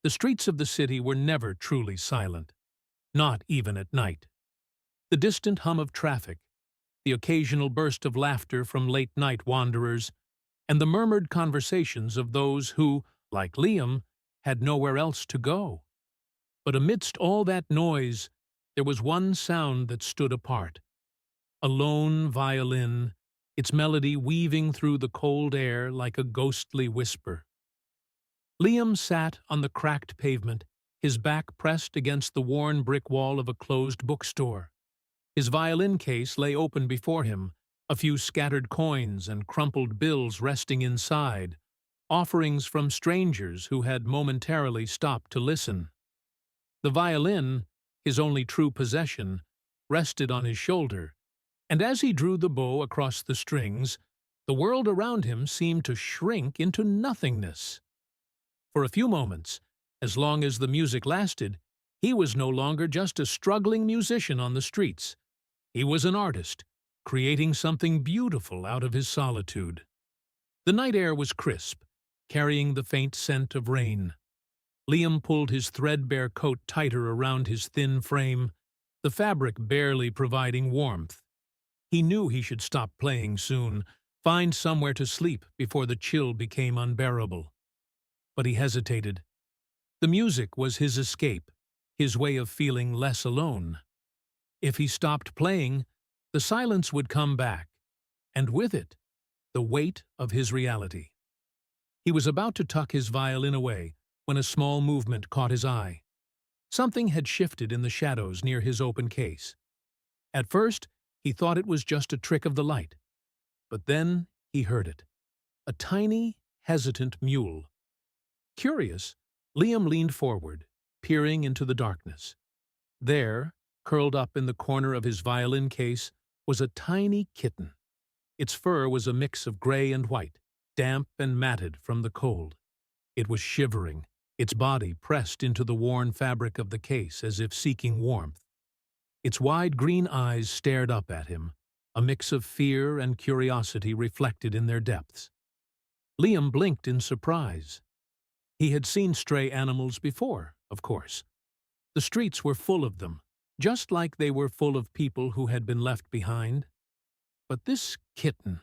The streets of the city were never truly silent, not even at night. The distant hum of traffic, the occasional burst of laughter from late-night wanderers, and the murmured conversations of those who, like Liam, had nowhere else to go. But amidst all that noise, there was one sound that stood apart. A lone violin, its melody weaving through the cold air like a ghostly whisper. Liam sat on the cracked pavement, his back pressed against the worn brick wall of a closed bookstore. His violin case lay open before him, a few scattered coins and crumpled bills resting inside, offerings from strangers who had momentarily stopped to listen. The violin, his only true possession, rested on his shoulder, and as he drew the bow across the strings, the world around him seemed to shrink into nothingness. For a few moments, as long as the music lasted, he was no longer just a struggling musician on the streets. He was an artist, creating something beautiful out of his solitude. The night air was crisp, carrying the faint scent of rain. Liam pulled his threadbare coat tighter around his thin frame, the fabric barely providing warmth. He knew he should stop playing soon, find somewhere to sleep before the chill became unbearable. But he hesitated. The music was his escape, his way of feeling less alone. If he stopped playing, the silence would come back, and with it, the weight of his reality. He was about to tuck his violin away when a small movement caught his eye. Something had shifted in the shadows near his open case. At first, he thought it was just a trick of the light. But then he heard it. A tiny, hesitant mewl. Curious, Liam leaned forward, peering into the darkness. There, curled up in the corner of his violin case, was a tiny kitten. Its fur was a mix of gray and white, damp and matted from the cold. It was shivering, its body pressed into the worn fabric of the case as if seeking warmth. Its wide green eyes stared up at him, a mix of fear and curiosity reflected in their depths. Liam blinked in surprise. He had seen stray animals before, of course. The streets were full of them, just like they were full of people who had been left behind. But this kitten,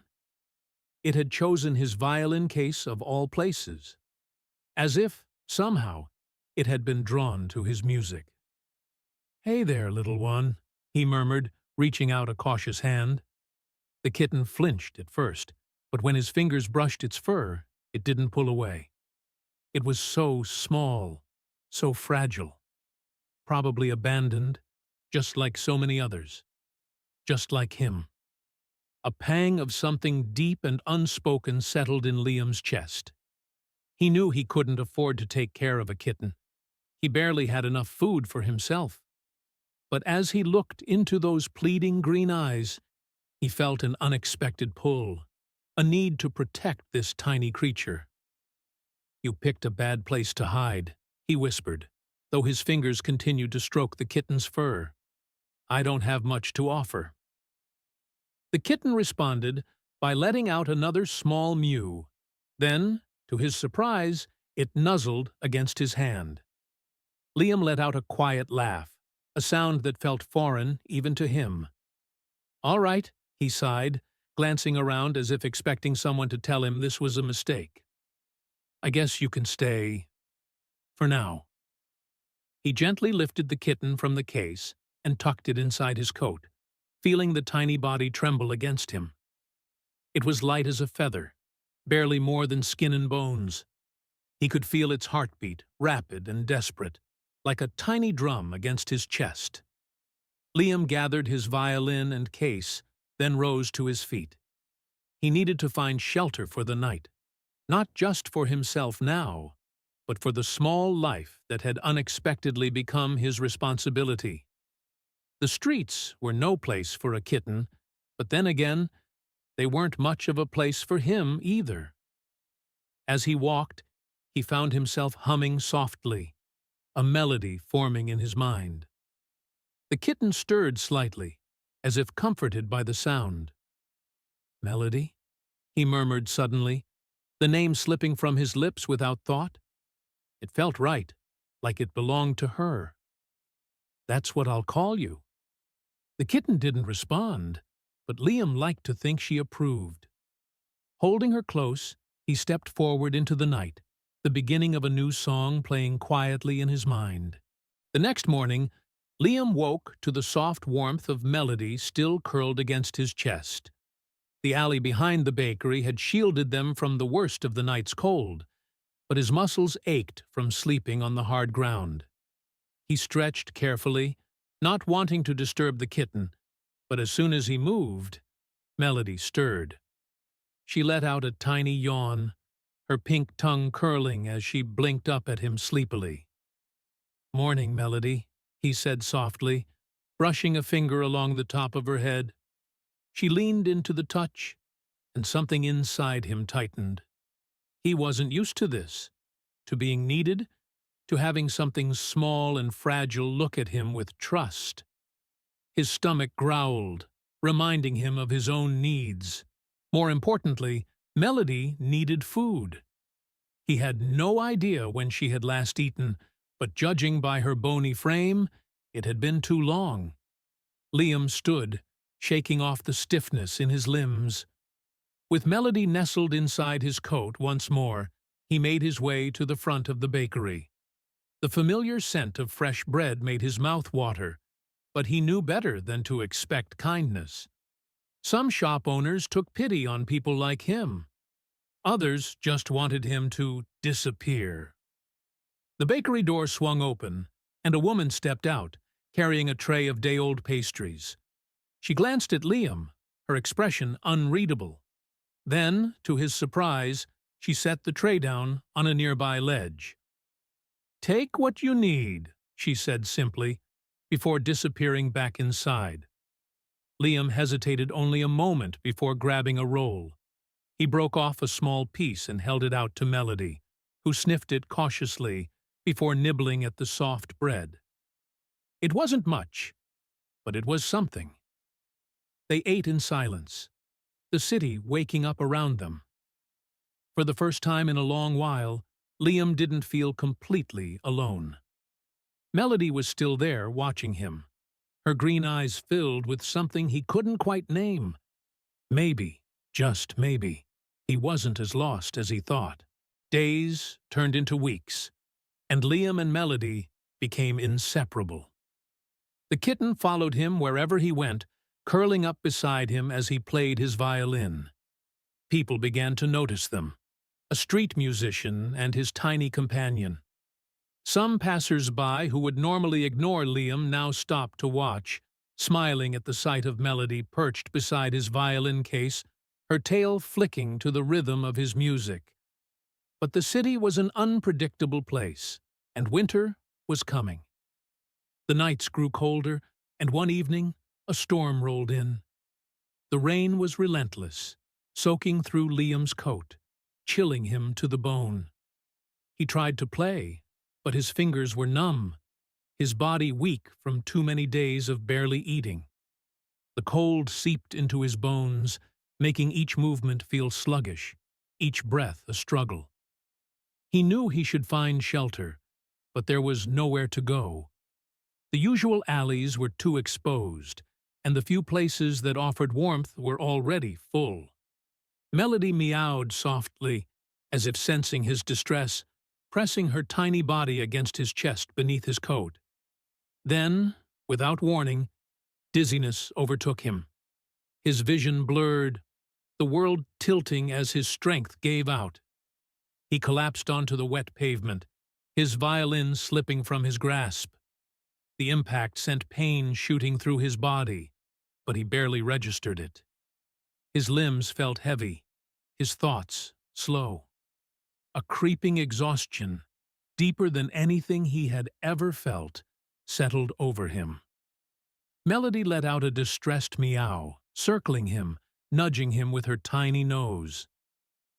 it had chosen his violin case of all places, as if, somehow, it had been drawn to his music. "Hey there, little one," he murmured, reaching out a cautious hand. The kitten flinched at first, but when his fingers brushed its fur, it didn't pull away. It was so small, so fragile, probably abandoned, just like so many others, just like him. A pang of something deep and unspoken settled in Liam's chest. He knew he couldn't afford to take care of a kitten. He barely had enough food for himself. But as he looked into those pleading green eyes, he felt an unexpected pull, a need to protect this tiny creature. "You picked a bad place to hide," he whispered, though his fingers continued to stroke the kitten's fur. "I don't have much to offer." The kitten responded by letting out another small mew. Then, to his surprise, it nuzzled against his hand. Liam let out a quiet laugh, a sound that felt foreign even to him. "All right," he sighed, glancing around as if expecting someone to tell him this was a mistake. "I guess you can stay for now." He gently lifted the kitten from the case and tucked it inside his coat, feeling the tiny body tremble against him. It was light as a feather, barely more than skin and bones. He could feel its heartbeat, rapid and desperate, like a tiny drum against his chest. Liam gathered his violin and case, then rose to his feet. He needed to find shelter for the night, not just for himself now, but for the small life that had unexpectedly become his responsibility. The streets were no place for a kitten, but then again, they weren't much of a place for him either. As he walked, he found himself humming softly, a melody forming in his mind. The kitten stirred slightly, as if comforted by the sound. "Melody?" he murmured suddenly, the name slipping from his lips without thought. It felt right, like it belonged to her. "That's what I'll call you." The kitten didn't respond, but Liam liked to think she approved. Holding her close, he stepped forward into the night, the beginning of a new song playing quietly in his mind. The next morning, Liam woke to the soft warmth of Melody still curled against his chest. The alley behind the bakery had shielded them from the worst of the night's cold, but his muscles ached from sleeping on the hard ground. He stretched carefully, not wanting to disturb the kitten, but as soon as he moved, Melody stirred. She let out a tiny yawn, her pink tongue curling as she blinked up at him sleepily. "Morning, Melody," he said softly, brushing a finger along the top of her head. She leaned into the touch, and something inside him tightened. He wasn't used to this, to being needed, to having something small and fragile look at him with trust. His stomach growled, reminding him of his own needs. More importantly, Melody needed food. He had no idea when she had last eaten, but judging by her bony frame, it had been too long. Liam stood, shaking off the stiffness in his limbs. With Melody nestled inside his coat once more, he made his way to the front of the bakery. The familiar scent of fresh bread made his mouth water, but he knew better than to expect kindness. Some shop owners took pity on people like him. Others just wanted him to disappear. The bakery door swung open, and a woman stepped out, carrying a tray of day-old pastries. She glanced at Liam, her expression unreadable. Then, to his surprise, she set the tray down on a nearby ledge. "Take what you need," she said simply, before disappearing back inside. Liam hesitated only a moment before grabbing a roll. He broke off a small piece and held it out to Melody, who sniffed it cautiously before nibbling at the soft bread. It wasn't much, but it was something. They ate in silence, the city waking up around them. For the first time in a long while, Liam didn't feel completely alone. Melody was still there, watching him, her green eyes filled with something he couldn't quite name. Maybe, just maybe, he wasn't as lost as he thought. Days turned into weeks, and Liam and Melody became inseparable. The kitten followed him wherever he went, curling up beside him as he played his violin. People began to notice them, a street musician and his tiny companion. Some passers-by who would normally ignore Liam now stopped to watch, smiling at the sight of Melody perched beside his violin case, her tail flicking to the rhythm of his music. But the city was an unpredictable place, and winter was coming. The nights grew colder, and one evening a storm rolled in. The rain was relentless, soaking through Liam's coat, chilling him to the bone. He tried to play, but his fingers were numb, his body weak from too many days of barely eating. The cold seeped into his bones, making each movement feel sluggish, each breath a struggle. He knew he should find shelter, but there was nowhere to go. The usual alleys were too exposed, and the few places that offered warmth were already full. Melody meowed softly, as if sensing his distress, pressing her tiny body against his chest beneath his coat. Then, without warning, dizziness overtook him. His vision blurred, the world tilting as his strength gave out. He collapsed onto the wet pavement, his violin slipping from his grasp. The impact sent pain shooting through his body, but he barely registered it. His limbs felt heavy, his thoughts slow. A creeping exhaustion, deeper than anything he had ever felt, settled over him. Melody let out a distressed meow, circling him, nudging him with her tiny nose.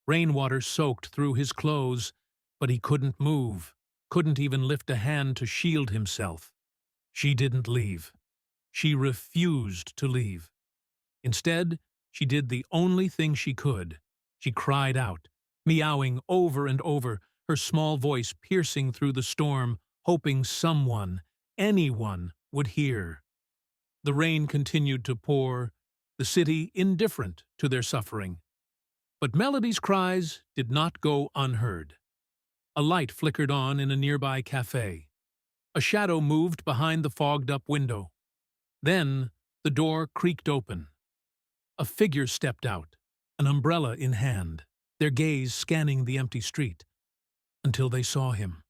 Rainwater soaked through his clothes, but he couldn't move, couldn't even lift a hand to shield himself. She didn't leave. She refused to leave. Instead, she did the only thing she could. She cried out, meowing over and over, her small voice piercing through the storm, hoping someone, anyone, would hear. The rain continued to pour, the city indifferent to their suffering. But Melody's cries did not go unheard. A light flickered on in a nearby café. A shadow moved behind the fogged-up window. Then the door creaked open. A figure stepped out, an umbrella in hand, their gaze scanning the empty street, until they saw him.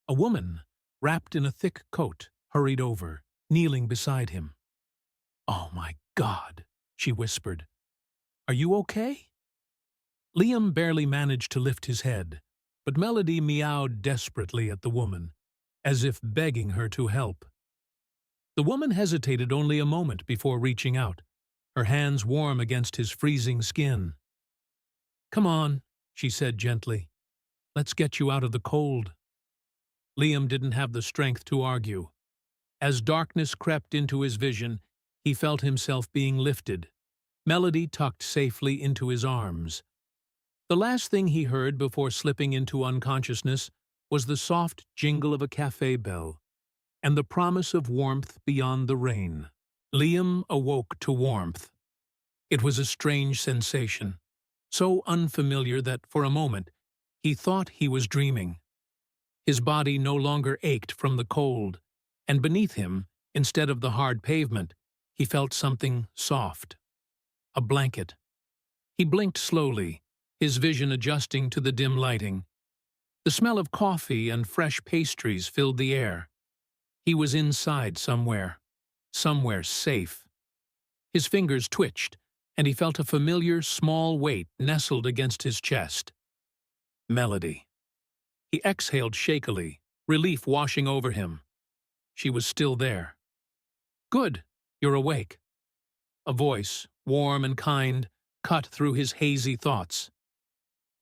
A woman, wrapped in a thick coat, hurried over, kneeling beside him. "Oh, my God," she whispered. "Are you okay?" Liam barely managed to lift his head, but Melody meowed desperately at the woman, as if begging her to help. The woman hesitated only a moment before reaching out, her hands warm against his freezing skin. "Come on," she said gently. "Let's get you out of the cold." Liam didn't have the strength to argue. As darkness crept into his vision, he felt himself being lifted, Melody tucked safely into his arms. The last thing he heard before slipping into unconsciousness was the soft jingle of a café bell and the promise of warmth beyond the rain. Liam awoke to warmth. It was a strange sensation, so unfamiliar that for a moment he thought he was dreaming. His body no longer ached from the cold, and beneath him, instead of the hard pavement, he felt something soft. A blanket. He blinked slowly, his vision adjusting to the dim lighting. The smell of coffee and fresh pastries filled the air. He was inside somewhere safe. His fingers twitched, and he felt a familiar small weight nestled against his chest. Melody. He exhaled shakily, relief washing over him. She was still there. "Good, you're awake." A voice, warm and kind, cut through his hazy thoughts.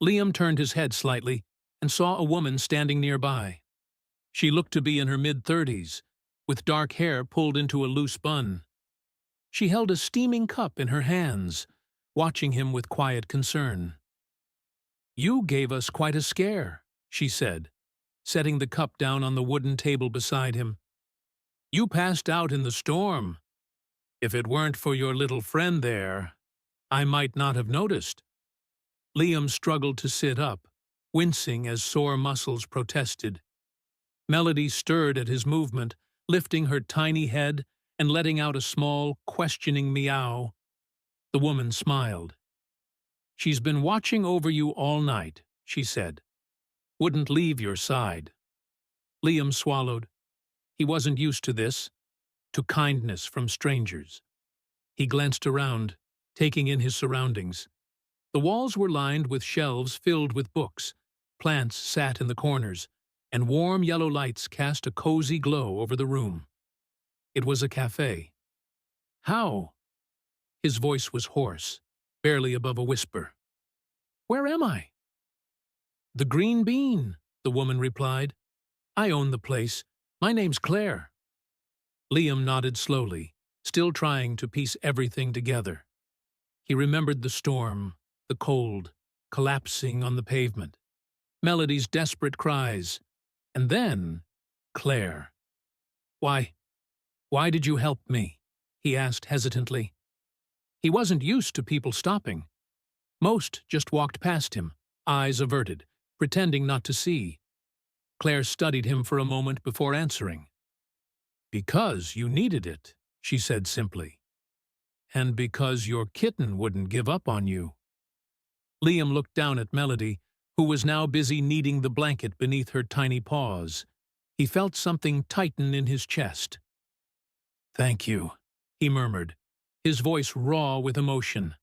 Liam turned his head slightly and saw a woman standing nearby. She looked to be in her mid-30s, with dark hair pulled into a loose bun. She held a steaming cup in her hands, watching him with quiet concern. "You gave us quite a scare," she said, setting the cup down on the wooden table beside him. "You passed out in the storm. If it weren't for your little friend there, I might not have noticed." Liam struggled to sit up, wincing as sore muscles protested. Melody stirred at his movement, lifting her tiny head and letting out a small, questioning meow. The woman smiled. "She's been watching over you all night," she said. "Wouldn't leave your side." Liam swallowed. He wasn't used to this, to kindness from strangers. He glanced around, taking in his surroundings. The walls were lined with shelves filled with books, plants sat in the corners, and warm yellow lights cast a cozy glow over the room. It was a café. "How?" His voice was hoarse, barely above a whisper. "Where am I?" "The Green Bean," the woman replied. "I own the place. My name's Claire." Liam nodded slowly, still trying to piece everything together. He remembered the storm, the cold, collapsing on the pavement, Melody's desperate cries, and then Claire. Why did you help me?" he asked hesitantly. He wasn't used to people stopping. Most just walked past him, eyes averted, pretending not to see. Claire studied him for a moment before answering. "Because you needed it," she said simply. "And because your kitten wouldn't give up on you." Liam looked down at Melody, who was now busy kneading the blanket beneath her tiny paws. He felt something tighten in his chest. "Thank you," he murmured, his voice raw with emotion.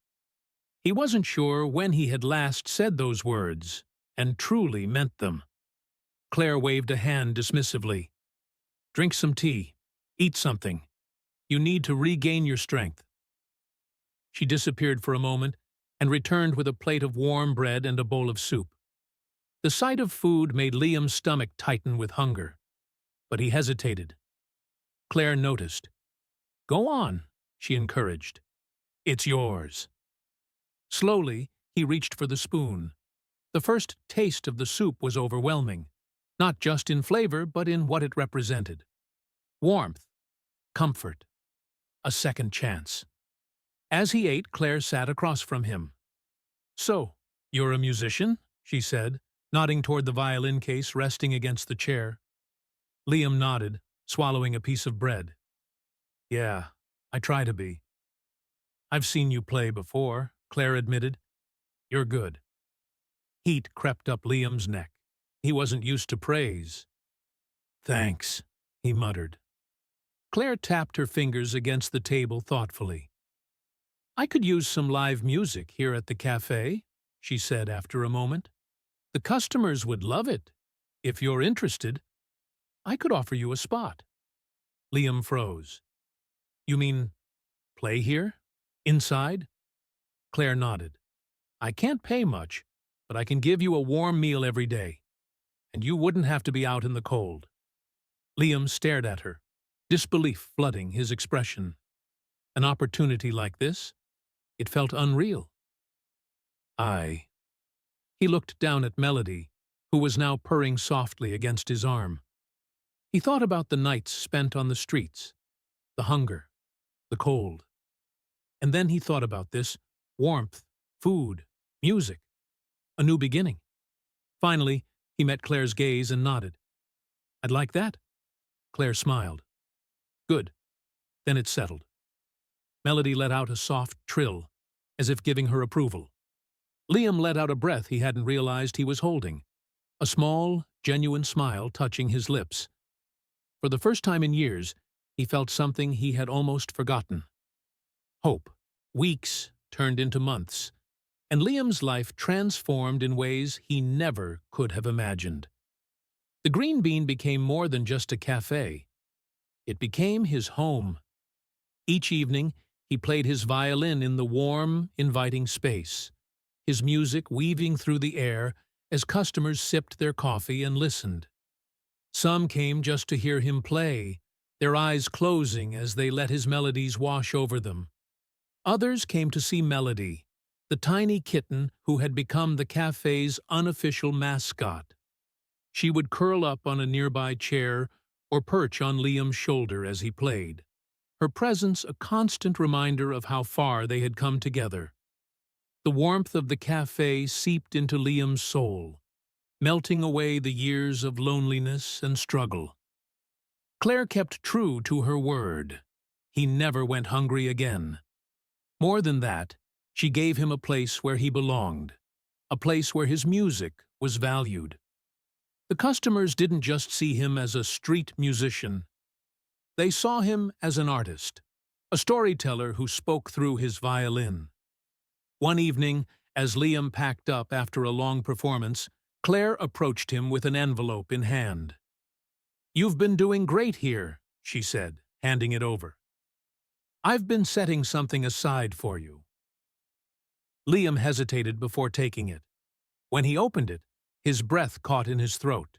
He wasn't sure when he had last said those words, and truly meant them. Claire waved a hand dismissively. "Drink some tea. Eat something. You need to regain your strength." She disappeared for a moment and returned with a plate of warm bread and a bowl of soup. The sight of food made Liam's stomach tighten with hunger, but he hesitated. Claire noticed. "Go on," she encouraged. "It's yours." Slowly, he reached for the spoon. The first taste of the soup was overwhelming, not just in flavor, but in what it represented. Warmth, comfort, a second chance. As he ate, Claire sat across from him. "So, you're a musician?" she said, nodding toward the violin case resting against the chair. Liam nodded, swallowing a piece of bread. "Yeah, I try to be." "I've seen you play before," Claire admitted. "You're good." Heat crept up Liam's neck. He wasn't used to praise. "Thanks," he muttered. Claire tapped her fingers against the table thoughtfully. "I could use some live music here at the café," she said after a moment. "The customers would love it. If you're interested, I could offer you a spot." Liam froze. "You mean play here? Inside?" Claire nodded. "I can't pay much, but I can give you a warm meal every day. And you wouldn't have to be out in the cold." Liam stared at her, disbelief flooding his expression. An opportunity like this? It felt unreal. "I—" He looked down at Melody, who was now purring softly against his arm. He thought about the nights spent on the streets, the hunger, the cold. And then he thought about this: warmth, food, music, a new beginning. Finally, he met Claire's gaze and nodded. "I'd like that." Claire smiled. "Good. Then it's settled." Melody let out a soft trill, as if giving her approval. Liam let out a breath he hadn't realized he was holding, a small, genuine smile touching his lips. For the first time in years, he felt something he had almost forgotten. Hope. Weeks turned into months, and Liam's life transformed in ways he never could have imagined. The Green Bean became more than just a cafe. It became his home. Each evening, he played his violin in the warm, inviting space, his music weaving through the air as customers sipped their coffee and listened. Some came just to hear him play, their eyes closing as they let his melodies wash over them. Others came to see Melody, the tiny kitten who had become the cafe's unofficial mascot. She would curl up on a nearby chair or perch on Liam's shoulder as he played, her presence a constant reminder of how far they had come together. The warmth of the café seeped into Liam's soul, melting away the years of loneliness and struggle. Claire kept true to her word. He never went hungry again. More than that, she gave him a place where he belonged, a place where his music was valued. The customers didn't just see him as a street musician. They saw him as an artist, a storyteller who spoke through his violin. One evening, as Liam packed up after a long performance, Claire approached him with an envelope in hand. "You've been doing great here," she said, handing it over. "I've been setting something aside for you." Liam hesitated before taking it. When he opened it, his breath caught in his throat.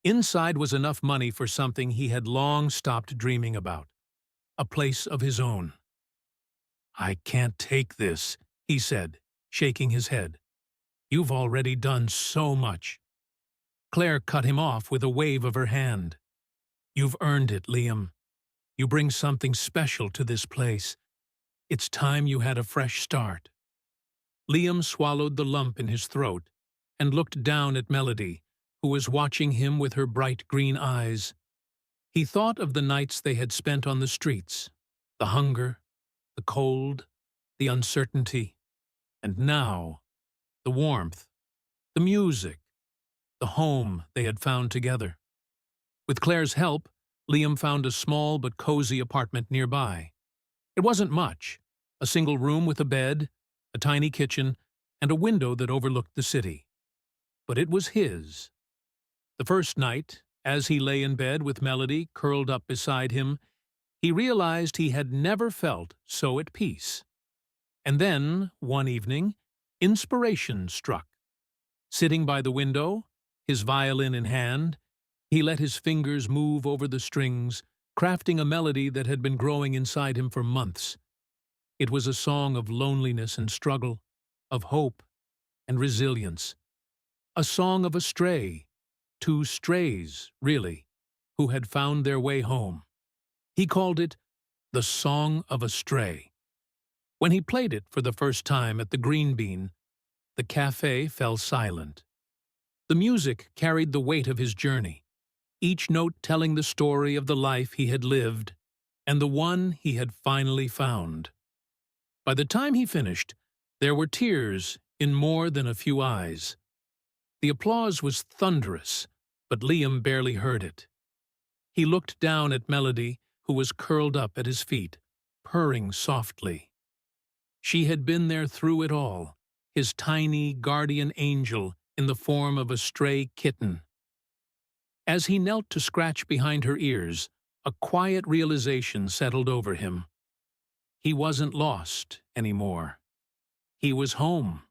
Inside was enough money for something he had long stopped dreaming about, a place of his own. "I can't take this," he said, shaking his head. "You've already done so much." Claire cut him off with a wave of her hand. "You've earned it, Liam. You bring something special to this place. It's time you had a fresh start." Liam swallowed the lump in his throat and looked down at Melody, who was watching him with her bright green eyes. He thought of the nights they had spent on the streets, the hunger, the cold, the uncertainty, and now, the warmth, the music, the home they had found together. With Claire's help, Liam found a small but cozy apartment nearby. It wasn't much, a single room with a bed, a tiny kitchen, and a window that overlooked the city. But it was his. The first night, as he lay in bed with Melody curled up beside him, he realized he had never felt so at peace. And then, one evening, inspiration struck. Sitting by the window, his violin in hand, he let his fingers move over the strings, crafting a melody that had been growing inside him for months. It was a song of loneliness and struggle, of hope and resilience. A song of a stray, Two strays, really, who had found their way home. He called it The Song of a Stray. When he played it for the first time at the Green Bean, the café fell silent. The music carried the weight of his journey, each note telling the story of the life he had lived and the one he had finally found. By the time he finished, there were tears in more than a few eyes. The applause was thunderous, but Liam barely heard it. He looked down at Melody, who was curled up at his feet, purring softly. She had been there through it all, his tiny guardian angel in the form of a stray kitten. As he knelt to scratch behind her ears, a quiet realization settled over him. He wasn't lost anymore. He was home.